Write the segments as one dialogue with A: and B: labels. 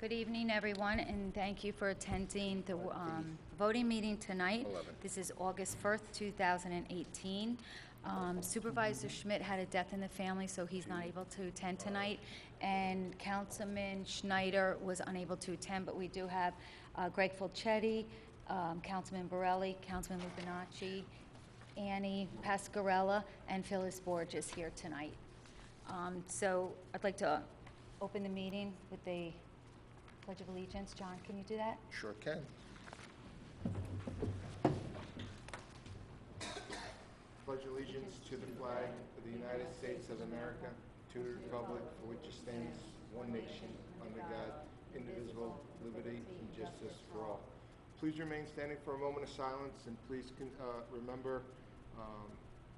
A: Good evening, everyone, and thank you for attending the voting meeting tonight.
B: 11.
A: This is August 1st, 2018. Supervisor Schmidt had a death in the family, so he's not able to attend tonight. And Councilman Schneider was unable to attend, but we do have Greg Fulchetti, Councilman Borelli, Councilman Lupinacci, Annie Pascarella, and Phyllis Borges here tonight. So I'd like to open the meeting with the Pledge of Allegiance. John, can you do that?
B: Sure can. Pledge allegiance to the flag of the United States of America, to the republic for which it stands, one nation, under God, indivisible, liberty and justice for all. Please remain standing for a moment of silence, and please remember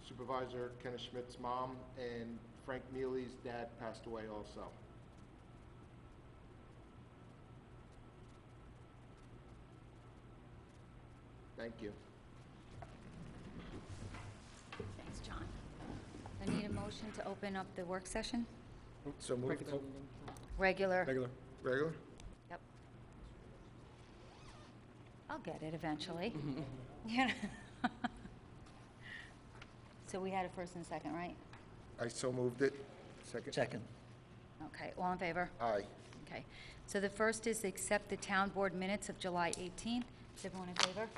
B: Supervisor Kenneth Schmidt's mom and Frank Mealy's dad passed away also. Thank you.
A: Thanks, John. I need a motion to open up the work session.
B: So moved.
A: Regular.
B: Regular?
A: Yep. I'll get it eventually. Yeah. So we had a first and a second, right?
B: I so moved it. Second?
C: Second.
A: Okay, all in favor?
B: Aye.
A: Okay. So the first is to accept the town board minutes of July 18th. Is everyone in favor?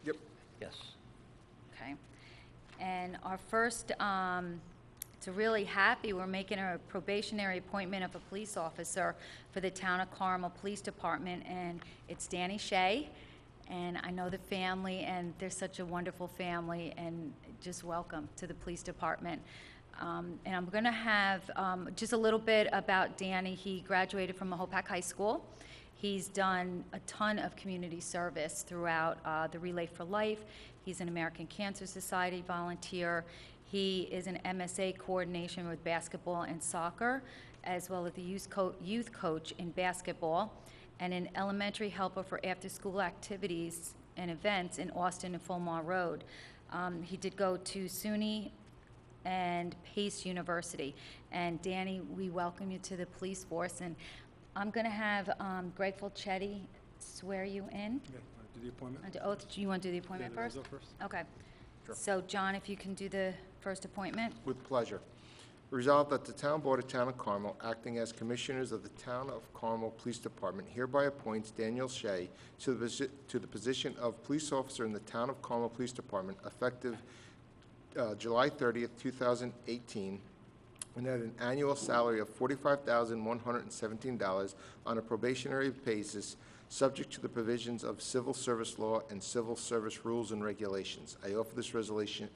B: Yep.
C: Yes.
A: Okay. And our first, it's really happy, we're making a probationary appointment of a police officer for the Town of Carmel Police Department, and it's Danny Shea. And I know the family, and they're such a wonderful family, and just welcome to the police department. And I'm going to have just a little bit about Danny. He graduated from Mahopac High School. He's done a ton of community service throughout the Relay for Life. He's an American Cancer Society volunteer. He is an MSA coordination with basketball and soccer, as well as the youth coach in basketball, and an elementary helper for after-school activities and events in Austin and Fulmar Road. He did go to SUNY and Pace University. And Danny, we welcome you to the police force. And I'm going to have Greg Fulchetti swear you in.
D: Yeah, do the appointment?
A: Under oath. Do you want to do the appointment
D: Yeah,
A: first?
D: I'll go first.
A: Okay.
B: Sure.
A: So, John, if you can do the first appointment.
B: With pleasure. Resolved that the Town Board of Town of Carmel, acting as Commissioners of the Town of Carmel Police Department, hereby appoints Daniel Shea to the position of Police Officer in the Town of Carmel Police Department, effective July 30th, 2018, and at an annual salary of $45,117 on a probationary basis, subject to the provisions of civil service law and civil service rules and regulations. I offer this resolution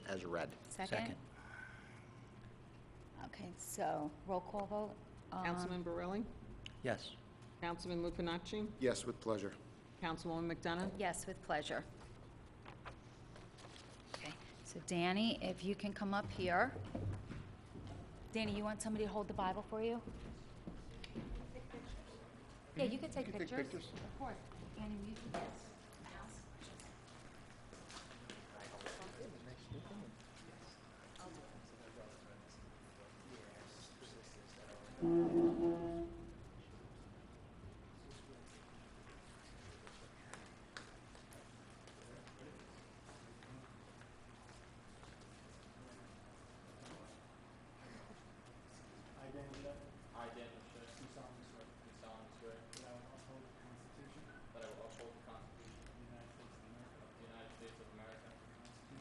B: as read.
A: Second. Okay, so roll call vote.
E: Councilman Borelli?
C: Yes.
E: Councilman Lupinacci?
B: Yes, with pleasure.
E: Councilwoman McDonough?
A: Yes, with pleasure. Okay, so Danny, if you can come up here. Danny, you want somebody to hold the Bible for you? Yeah, you could take
B: You can take
A: pictures.
B: pictures.
A: Of course. Annie, you can, yes.
F: I, Daniel Shea, do solemnly swear that I will uphold the Constitution of the United States of America and the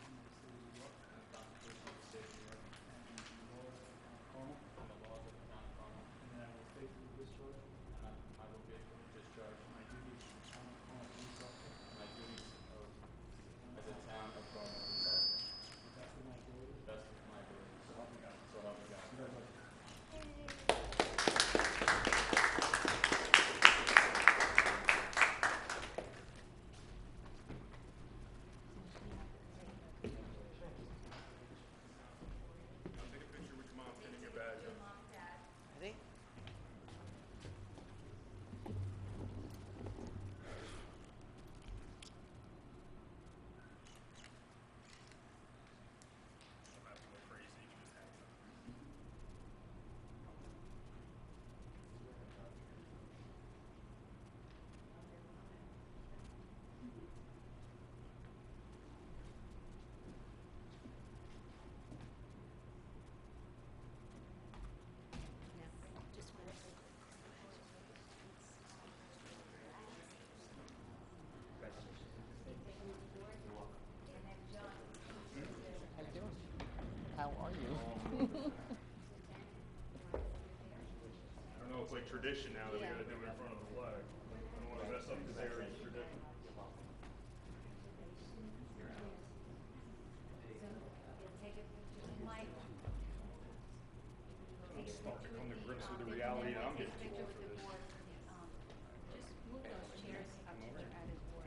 F: Constitution of the State of New York
D: And the laws of the Town of Carmel.
F: and the laws of the Town of Carmel,
D: And that I will faithfully discharge
F: and I will faithfully discharge
D: my duties as a Town of Carmel police officer
F: my duties as a Town of Carmel police officer
D: to the best of my ability.
F: to the best of my ability.
D: So help me God.
F: So help me God.
D: Congratulations.
C: tradition now that we gotta do it in front of the flag. I don't wanna mess up this area's tradition. I'm starting to come to grips with the reality that I'm getting too old for this.
A: Just move those chairs up to the out of the board.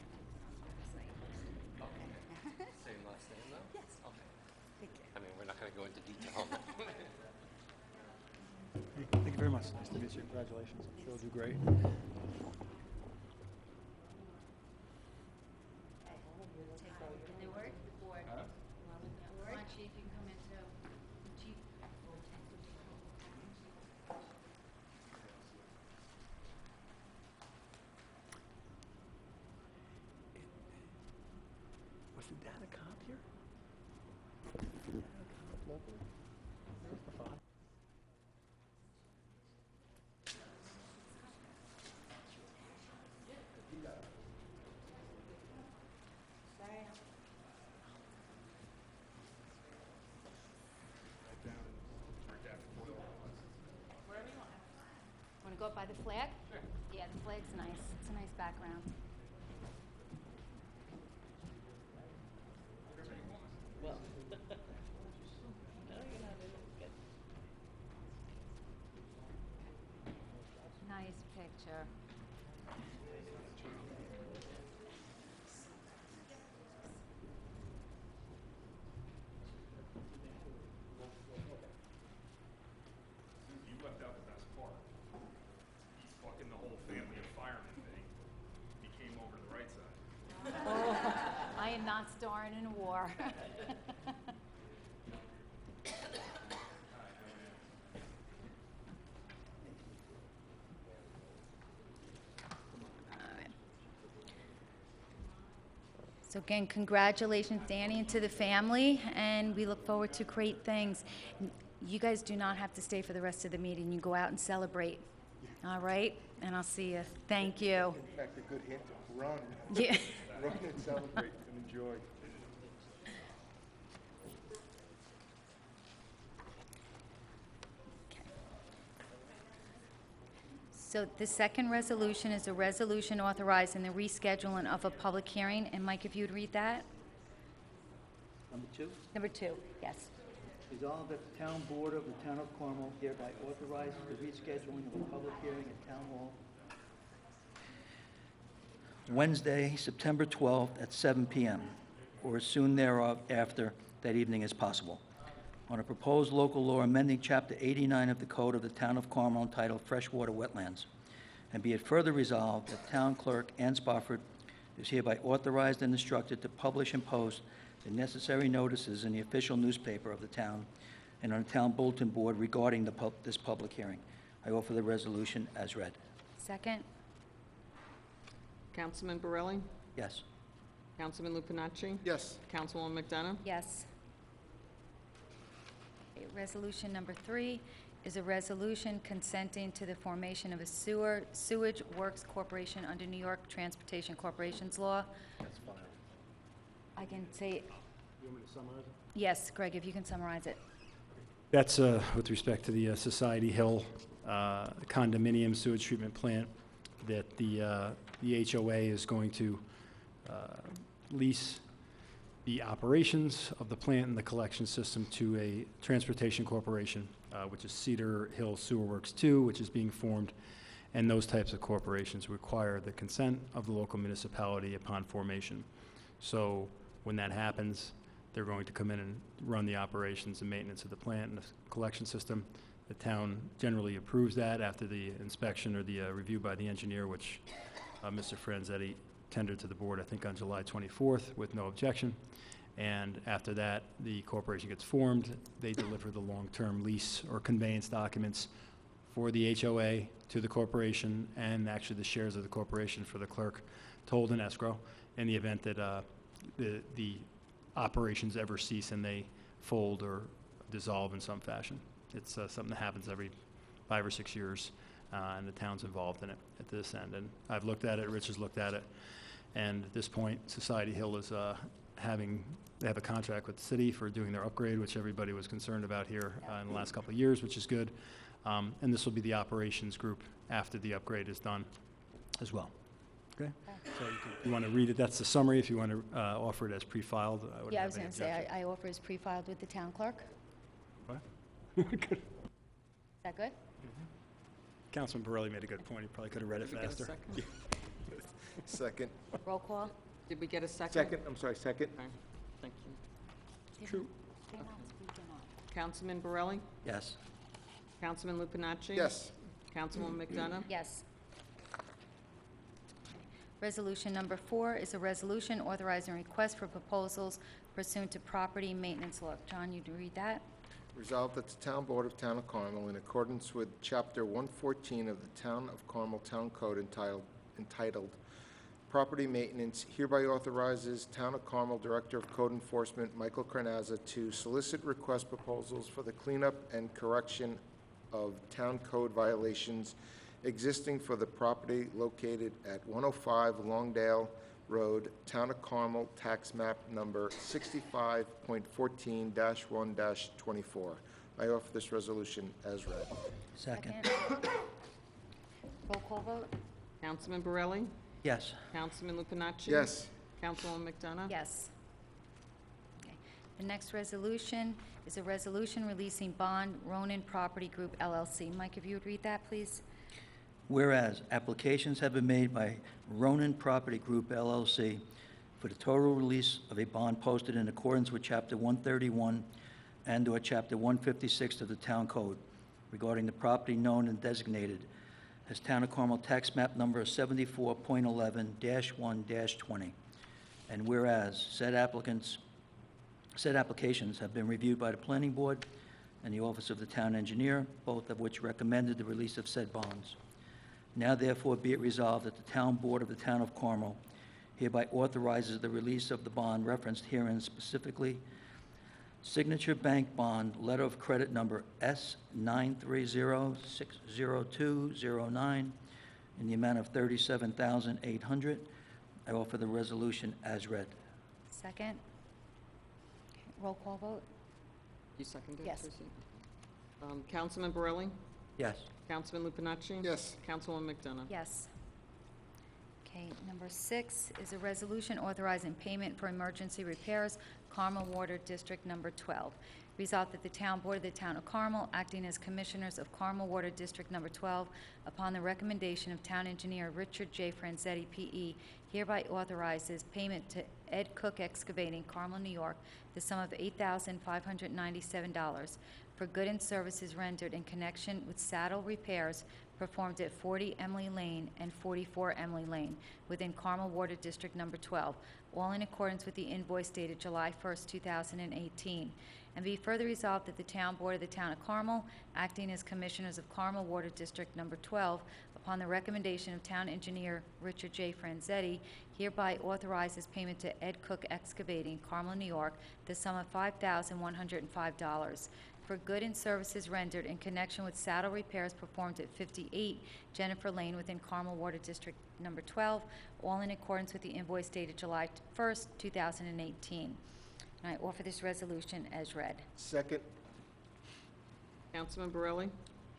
G: Same last name though?
A: Yes.
G: Okay.
A: Thank you.
G: I mean, we're not gonna go into detail on that.
D: Thank you very much. Nice to meet you. Congratulations. I'm sure you'll do great.
A: The Newark board. Come on, Chief, you can come in too. Chief.
D: Was the dad a cop here?
A: Want to go up by the flag? Sure. Yeah, the flag's nice. It's a nice background. Nice picture.
C: You left out the best part. Fucking the whole family of firemen thing. He came over to the right side.
A: I am not starring in a war. So again, congratulations, Danny, and to the family, and we look forward to great things. You guys do not have to stay for the rest of the meeting. You go out and celebrate. All right? And I'll see you. Thank you.
B: In fact, a good hint, run.
A: Yeah.
B: Run and celebrate and enjoy.
A: So the second resolution is a resolution authorizing the rescheduling of a public hearing. And Mike, if you'd read that?
D: Number 2.
A: Number 2, yes.
D: Resolved that the town board of the town of Carmel hereby authorizes the rescheduling of a public hearing at Town Hall Wednesday, September 12th at 7 p.m., or as soon thereof after that evening as possible, on a proposed local law amending Chapter 89 of the Code of the Town of Carmel entitled Freshwater Wetlands. And be it further resolved that Town Clerk Ann Spofford is hereby authorized and instructed to publish and post the necessary notices in the official newspaper of the town and on the town bulletin board regarding this public hearing. I offer the resolution as read.
A: Second?
E: Councilman Borelli?
D: Yes.
E: Councilman Lupinacci?
B: Yes.
E: Councilwoman McDonough?
A: Yes. Okay, resolution number 3 is a resolution consenting to the formation of a sewage works corporation under New York Transportation Corporation's law.
D: That's fine.
A: I can say,
H: You want me to summarize it?
A: yes, Greg, if you can summarize it.
H: That's with respect to the Society Hill condominium sewage treatment plant that the HOA is going to lease the operations of the plant and the collection system to a transportation corporation, which is Cedar Hill Sewer Works 2, which is being formed, and those types of corporations require the consent of the local municipality upon formation. So when that happens, they're going to come in and run the operations and maintenance of the plant and the collection system. The town generally approves that after the inspection or the review by the engineer, which Mr. Franzetti tendered to the board, I think, on July 24th with no objection. And after that, the corporation gets formed. They deliver the long-term lease or conveyance documents for the HOA to the corporation, and actually the shares of the corporation for the clerk to hold in escrow in the event that the operations ever cease and they fold or dissolve in some fashion. It's something that happens every 5 or 6 years, and the town's involved in it at this end. And I've looked at it, Rich has looked at it, and at this point, Society Hill is they have a contract with the city for doing their upgrade, which everybody was concerned about here in the last couple of years, which is good. And this will be the operations group after the upgrade is done as well. Okay? So you want to read it, that's the summary. If you want to offer it as pre-filed, I wouldn't
A: Yeah, I
H: have
A: was
H: any
A: going to say,
H: objection.
A: I offer as pre-filed with the town clerk.
H: What?
A: Is that good?
H: Councilman Borelli made a good point. He probably could have read it
E: Did we get a
H: faster.
E: second?
B: Second.
A: Roll call?
E: Did we get a second?
B: Second, I'm sorry, second.
E: Okay, thank you.
H: True.
A: They're not speaking up.
E: Councilman Borelli?
D: Yes.
E: Councilman Lupinacci?
B: Yes.
E: Councilwoman McDonough?
A: Yes. Resolution number 4 is a resolution authorizing request for proposals pursuant to property maintenance law. John, you read that?
B: Resolved that the Town Board of Town of Carmel, in accordance with Chapter 114 of the Town of Carmel Town Code entitled Property Maintenance, hereby authorizes Town of Carmel Director of Code Enforcement Michael Carnazza to solicit request proposals for the cleanup and correction of town code violations existing for the property located at 105 Longdale Road, Town of Carmel, tax map number 65.14-1-24. I offer this resolution as read.
D: Second.
A: Roll call vote?
E: Councilman Borelli?
D: Yes.
E: Councilman Lupinacci?
B: Yes.
E: Councilwoman McDonough?
A: Yes. Okay. The next resolution is a resolution releasing bond Ronan Property Group LLC. Mike, if you would read that, please.
D: Whereas applications have been made by Ronan Property Group LLC for the total release of a bond posted in accordance with Chapter 131 and/or Chapter 156 of the Town Code regarding the property known and designated as Town of Carmel Tax Map Number 74.11-1-20. And whereas said applications have been reviewed by the Planning Board and the Office of the Town Engineer, both of which recommended the release of said bonds. Now therefore be it resolved that the Town Board of the Town of Carmel hereby authorizes the release of the bond referenced herein, specifically Signature Bank Bond, Letter of Credit Number S930-60209, in the amount of $37,800. I offer the resolution as read.
A: Second. Okay. Roll call vote?
E: You seconded,
A: Yes.
E: Tracy? Councilman Borelli?
D: Yes.
E: Councilman Lupinacci?
B: Yes.
E: Councilwoman McDonough?
A: Yes. Okay, number 6 is a resolution authorizing payment for emergency repairs, Carmel Water District Number 12. Resolved that the Town Board of the Town of Carmel, acting as Commissioners of Carmel Water District Number 12, upon the recommendation of Town Engineer Richard J. Franzetti, P.E., hereby authorizes payment to Ed Cook Excavating, Carmel, New York, the sum of $8,597 for good and services rendered in connection with saddle repairs performed at 40 Emily Lane and 44 Emily Lane within Carmel Water District Number 12, all in accordance with the invoice dated July 1st, 2018. And be further resolved that the Town Board of the Town of Carmel, acting as Commissioners of Carmel Water District Number 12, upon the recommendation of Town Engineer Richard J. Franzetti, hereby authorizes payment to Ed Cook Excavating, Carmel, New York, the sum of $5,105 for good and services rendered in connection with saddle repairs performed at 58 Jennifer Lane within Carmel Water District Number 12, all in accordance with the invoice dated July 1st, 2018. And I offer this resolution as read.
B: Second.
E: Councilman Borelli?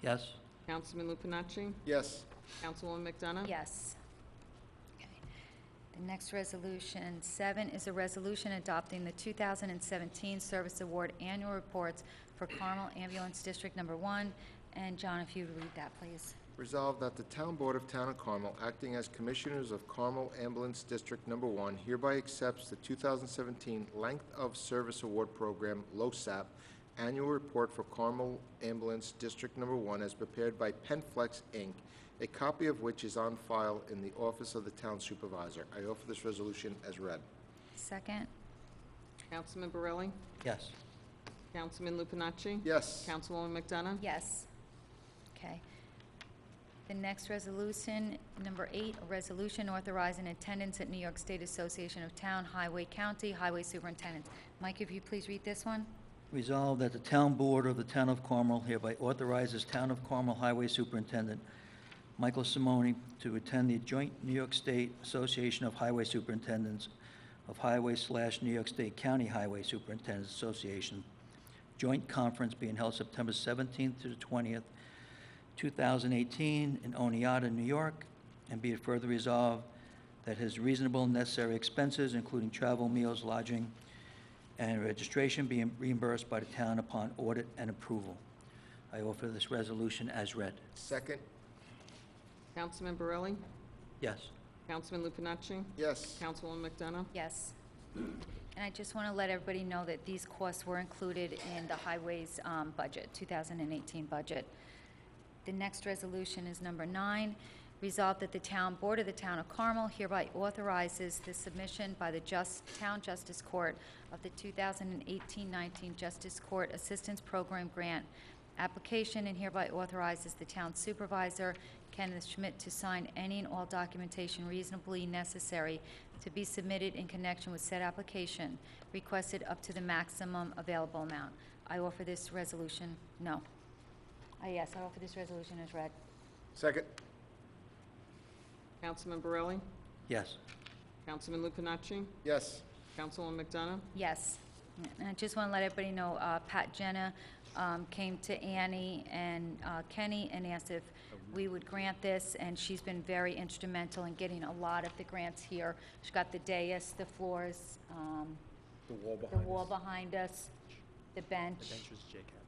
D: Yes.
E: Councilman Lupinacci?
B: Yes.
E: Councilwoman McDonough?
A: Yes. Okay. The next resolution, 7, is a resolution adopting the 2017 Service Award Annual Reports for Carmel Ambulance District Number 1. And John, if you would read that, please.
B: Resolved that the Town Board of Town of Carmel, acting as Commissioners of Carmel Ambulance District Number 1, hereby accepts the 2017 Length of Service Award Program, LOSAP, Annual Report for Carmel Ambulance District Number 1 as prepared by Penflex, Inc., a copy of which is on file in the Office of the Town Supervisor. I offer this resolution as read.
A: Second.
E: Councilman Borelli?
D: Yes.
E: Councilman Lupinacci?
B: Yes.
E: Councilwoman McDonough?
A: Yes. Okay. The next resolution, number 8, a resolution authorizing attendance at New York State Association of Town, Highway, County, Highway Superintendents. Mike, if you please read this one.
D: Resolved that the Town Board of the Town of Carmel hereby authorizes Town of Carmel Highway Superintendent Michael Simone to attend the joint New York State Association of Highway Superintendents of Highway/New York State County Highway Superintendents Association joint conference being held September 17th to the 20th, 2018, in Oneonta, New York, and be it further resolved that his reasonable and necessary expenses, including travel, meals, lodging, and registration, be reimbursed by the town upon audit and approval. I offer this resolution as read.
B: Second.
E: Councilman Borelli?
D: Yes.
E: Councilman Lupinacci?
B: Yes.
E: Councilwoman McDonough?
A: Yes. And I just want to let everybody know that these costs were included in the highways budget, 2018 budget. The next resolution is number 9. Resolved that the Town Board of the Town of Carmel hereby authorizes the submission by the Town Justice Court of the 2018-19 Justice Court Assistance Program Grant application, and hereby authorizes the Town Supervisor, Kenneth Schmidt, to sign any and all documentation reasonably necessary to be submitted in connection with said application, requested up to the maximum available amount. I offer this resolution, yes, I offer this resolution as read.
B: Second.
E: Councilman Borelli?
D: Yes.
E: Councilman Lupinacci?
B: Yes.
E: Councilwoman McDonough?
A: Yes. And I just want to let everybody know, Pat Jenna came to Annie and Kenny and asked if we would grant this, and she's been very instrumental in getting a lot of the grants here. She got the dais, the floors,
H: The wall
A: the
H: behind
A: wall
H: us.
A: behind us, the bench.
H: The bench was JCAP.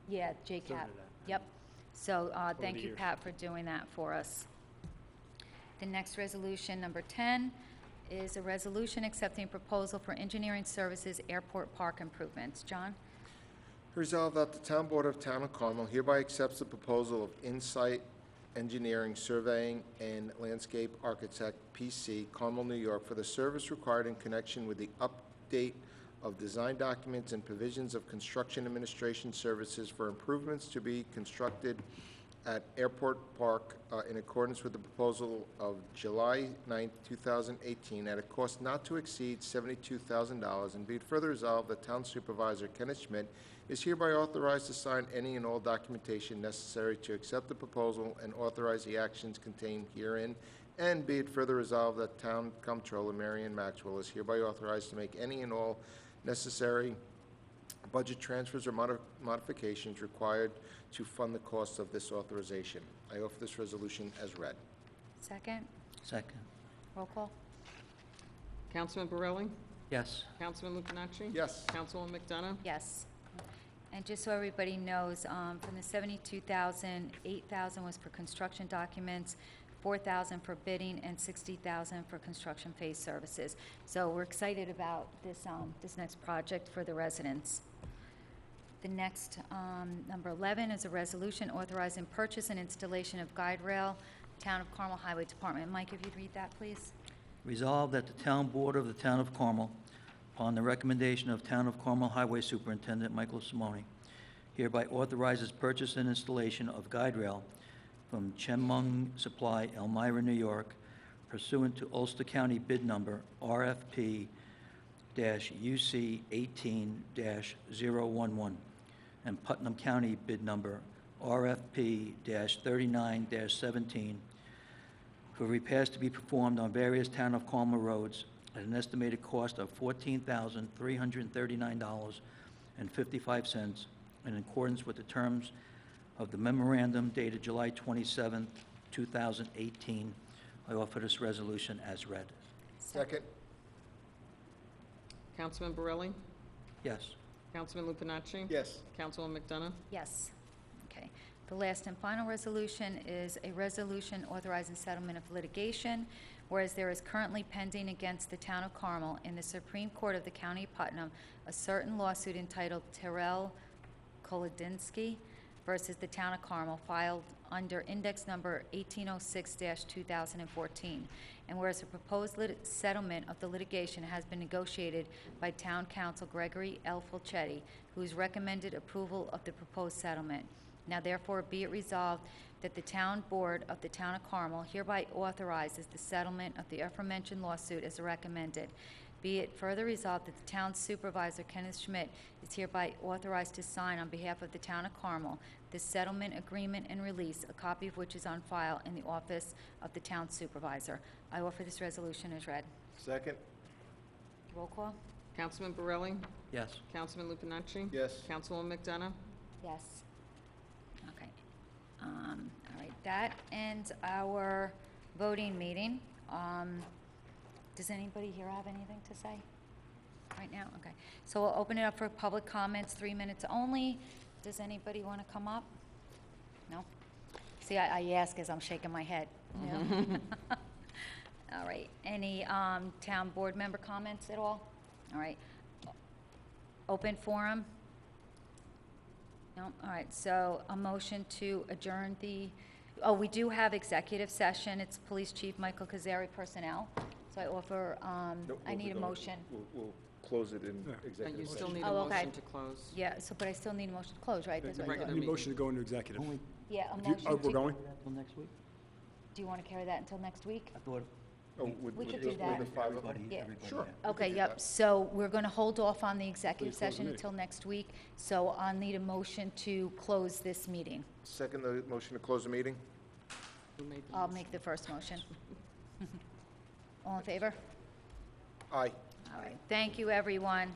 A: Yeah,
H: So
A: JCAP.
H: did that.
A: Yep. So thank
H: the
A: you,
H: years.
A: Pat, for doing that for us. The next resolution, number 10, is a resolution accepting proposal for engineering services airport park improvements. John?
B: Resolved that the Town Board of Town of Carmel hereby accepts the proposal of Insight Engineering Surveying and Landscape Architect, PC, Carmel, New York, for the service required in connection with the update of design documents and provisions of construction administration services for improvements to be constructed at Airport Park in accordance with the proposal of July 9, 2018, at a cost not to exceed $72,000, and be it further resolved that Town Supervisor Kenneth Schmidt is hereby authorized to sign any and all documentation necessary to accept the proposal and authorize the actions contained herein, and be it further resolved that Town Comptroller Marion Maxwell is hereby authorized to make any and all necessary budget transfers or modifications required to fund the cost of this authorization. I offer this resolution as read.
A: Second?
D: Second.
A: Roll call?
E: Councilman Borelli?
D: Yes.
E: Councilman Lupinacci?
B: Yes.
E: Councilwoman McDonough?
A: Yes. And just so everybody knows, from the 72,000, 8,000 was for construction documents, 4,000 for bidding, and 60,000 for construction phase services. So we're excited about this, this next project for the residents. The next, number 11, is a resolution authorizing purchase and installation of guide rail, Town of Carmel Highway Department. Mike, if you'd read that, please.
D: Resolved that the Town Board of the Town of Carmel, upon the recommendation of Town of Carmel Highway Superintendent Michael Simone, hereby authorizes purchase and installation of guide rail from Chemung Supply, Elmira, New York, pursuant to Ulster County bid number RFP-UC18-011, and Putnam County bid number RFP-39-17, for repairs to be performed on various Town of Carmel roads at an estimated cost of $14,339.55, in accordance with the terms of the memorandum dated July 27, 2018. I offer this resolution as read.
B: Second.
E: Councilman Borelli?
D: Yes.
E: Councilman Lupinacci?
B: Yes.
E: Councilwoman McDonough?
A: Yes. Okay. The last and final resolution is a resolution authorizing settlement of litigation, whereas there is currently pending against the Town of Carmel in the Supreme Court of the County of Putnam a certain lawsuit entitled Terrell Kolodinsky versus the Town of Carmel, filed under index number 1806-2014. And whereas a proposed settlement of the litigation has been negotiated by Town Council Gregory L. Fulchetti, who has recommended approval of the proposed settlement. Now therefore be it resolved that the Town Board of the Town of Carmel hereby authorizes the settlement of the aforementioned lawsuit as recommended. Be it further resolved that the Town Supervisor, Kenneth Schmidt, is hereby authorized to sign on behalf of the Town of Carmel this settlement agreement and release, a copy of which is on file in the office of the Town Supervisor. I offer this resolution as read.
B: Second.
A: Roll call?
E: Councilman Borelli?
D: Yes.
E: Councilman Lupinacci?
B: Yes.
E: Councilwoman McDonough?
A: Yes. Okay. that ends our voting meeting. Does anybody here have anything to say right now? Okay. So we'll open it up for public comments, 3 minutes only. Does anybody want to come up? No? See, I ask as I'm shaking my head. No? All right. Any town board member comments at all? All right. Open forum? No? All right. So a motion to adjourn the, oh, we do have executive session. It's Police Chief Michael Kazari Personnel. So I offer, I need a motion.
B: We'll close it in
E: But
B: executive
E: you
B: session.
E: still need a
A: Oh, okay.
E: motion to close.
A: Yeah, so, but I still need a motion to close, right? That's what I
E: Regular
A: thought.
H: Need a
E: meeting.
H: motion to go into executive.
D: Only,
A: Yeah, a
H: If you-
A: motion
H: oh, we're
A: to,
H: going?
D: till next week?
A: do you want to carry that until next week?
D: I thought.
B: Oh,
A: We
B: would
A: could
B: those
A: do
B: be
A: that.
B: the five of them?
D: Everybody,
A: Yeah.
D: everybody,
B: Sure.
D: yeah.
A: Okay,
B: do
A: yep,
B: that.
A: so we're going to hold off on the executive
H: Please close the
A: session
H: meeting.
A: until next week. So I'll need a motion to close this meeting.
B: Second the motion to close the meeting?
E: Who made the
A: I'll
E: motion?
A: make the first motion. All in favor?
B: Aye.
A: All right, thank you, everyone.